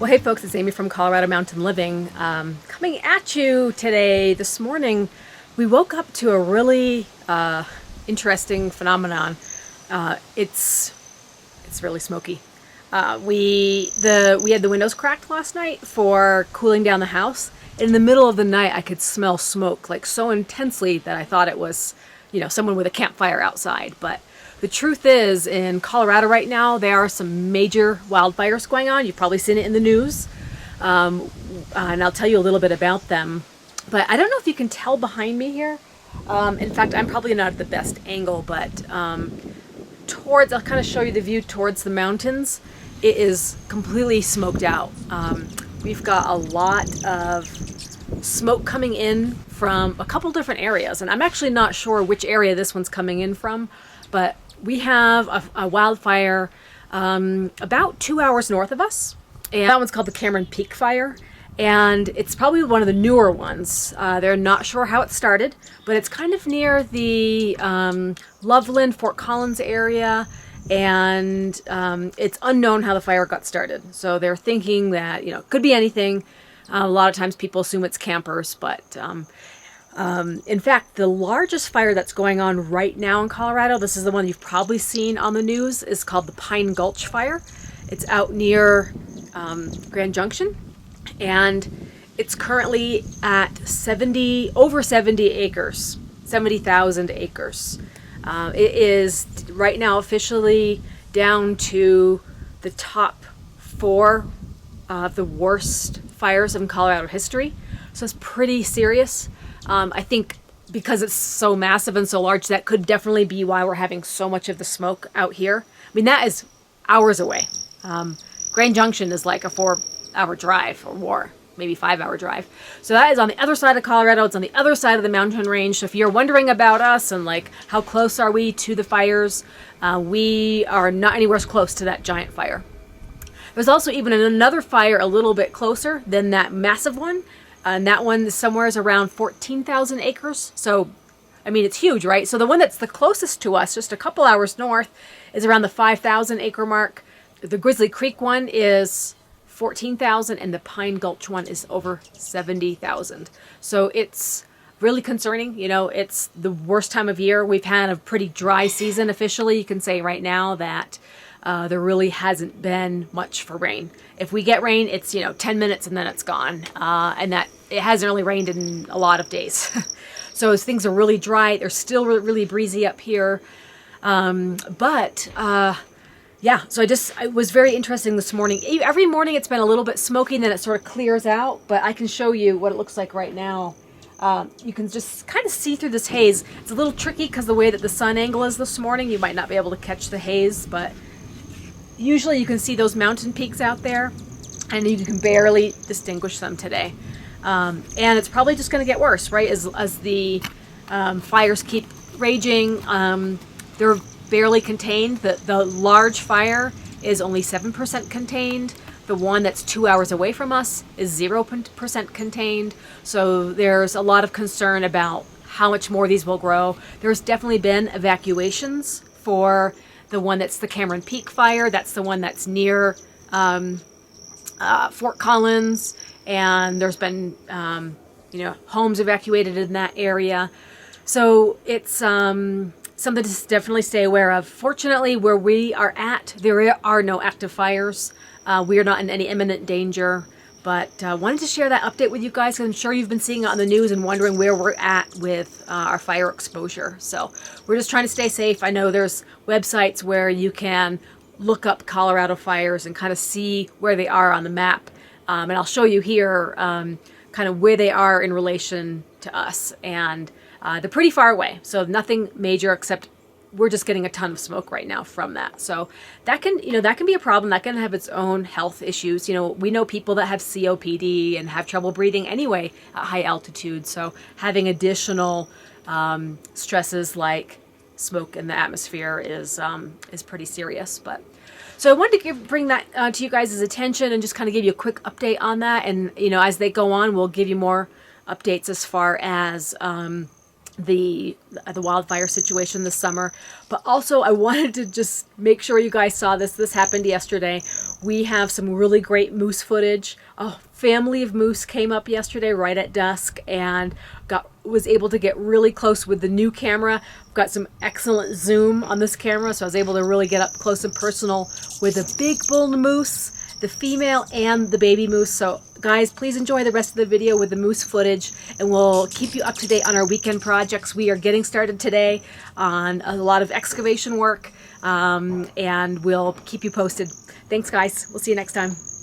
Well, hey folks, it's Amy from Colorado Mountain Living. Coming at you today. This morning, we woke up to a really interesting phenomenon. It's really smoky. We had the windows cracked last night for cooling down the house. In the middle of the night, I could smell smoke like so intensely that I thought it was, someone with a campfire outside. But the truth is, in Colorado right now, there are some major wildfires going on. You've probably seen it in the news, and I'll tell you a little bit about them. But I don't know if you can tell behind me here. In fact, I'm probably not at the best angle, but I'll kind of show you the view towards the mountains. It is completely smoked out. We've got a lot of smoke coming in from a couple different areas, and I'm actually not sure which area this one's coming in from, but we have a wildfire about 2 hours north of us, and that one's called the Cameron Peak Fire, and it's probably one of the newer ones. They're not sure how it started, but it's kind of near the Loveland, Fort Collins area, and it's unknown how the fire got started. So they're thinking that, it could be anything. A lot of times people assume it's campers, but in fact, the largest fire that's going on right now in Colorado, this is the one you've probably seen on the news, is called the Gulch Fire. It's out near Grand Junction, and it's currently at over 70 acres, 70,000 acres. It is right now officially down to the top 4 of the worst fires in Colorado history. So it's pretty serious. I think because it's so massive and so large, that could definitely be why we're having so much of the smoke out here. I mean, that is hours away. Grand Junction is like a 4-hour drive or more, maybe 5-hour drive. So that is on the other side of Colorado. It's on the other side of the mountain range. So if you're wondering about us and like how close are we to the fires, we are not anywhere close to that giant fire. There's also even another fire a little bit closer than that massive one. And that one somewhere is around 14,000 acres. So, I mean, it's huge, right? So the one that's the closest to us, just a couple hours north, is around the 5,000 acre mark. The Grizzly Creek one is 14,000, and the Pine Gulch one is over 70,000. So it's really concerning. It's the worst time of year. We've had a pretty dry season officially. You can say right now that there really hasn't been much for rain. If we get rain, it's 10 minutes and then it's gone, and that it hasn't really rained in a lot of days. So as things are really dry, they're still really breezy up here, yeah. So it was very interesting this morning. Every morning it's been a little bit smoky, and then it sort of clears out. But I can show you what it looks like right now. You can just kind of see through this haze. It's a little tricky because the way that the sun angle is this morning, you might not be able to catch the haze, but usually you can see those mountain peaks out there, and you can barely distinguish them today. And it's probably just going to get worse, right? As the fires keep raging, they're barely contained. The large fire is only 7% contained. The one that's 2 hours away from us is 0% contained. So there's a lot of concern about how much more these will grow. There's definitely been evacuations for the one that's the Cameron Peak Fire. That's the one that's near Fort Collins, and there's been homes evacuated in that area. So it's something to definitely stay aware of. Fortunately, where we are at, there are no active fires. We are not in any imminent danger, but wanted to share that update with you guys, because I'm sure you've been seeing it on the news and wondering where we're at with our fire exposure. So we're just trying to stay safe. I know there's websites where you can look up Colorado fires and kind of see where they are on the map. And I'll show you here kind of where they are in relation to us. And they're pretty far away, so nothing major, except we're just getting a ton of smoke right now from that. So that can be a problem. That can have its own health issues. We know people that have COPD and have trouble breathing anyway at high altitude. So having additional stresses like smoke in the atmosphere is pretty serious. But so I wanted to bring that to you guys' attention and just kind of give you a quick update on that. And as they go on, we'll give you more updates as far as the wildfire situation this summer. But also I wanted to just make sure you guys saw this. This happened yesterday. We have some really great moose footage. A family of moose came up yesterday right at dusk and was able to get really close with the new camera. Got some excellent zoom on this camera, so I was able to really get up close and personal with a big bull moose, the female and the baby moose. So guys, please enjoy the rest of the video with the moose footage, and we'll keep you up to date on our weekend projects. We are getting started today on a lot of excavation work, and we'll keep you posted. Thanks guys, we'll see you next time.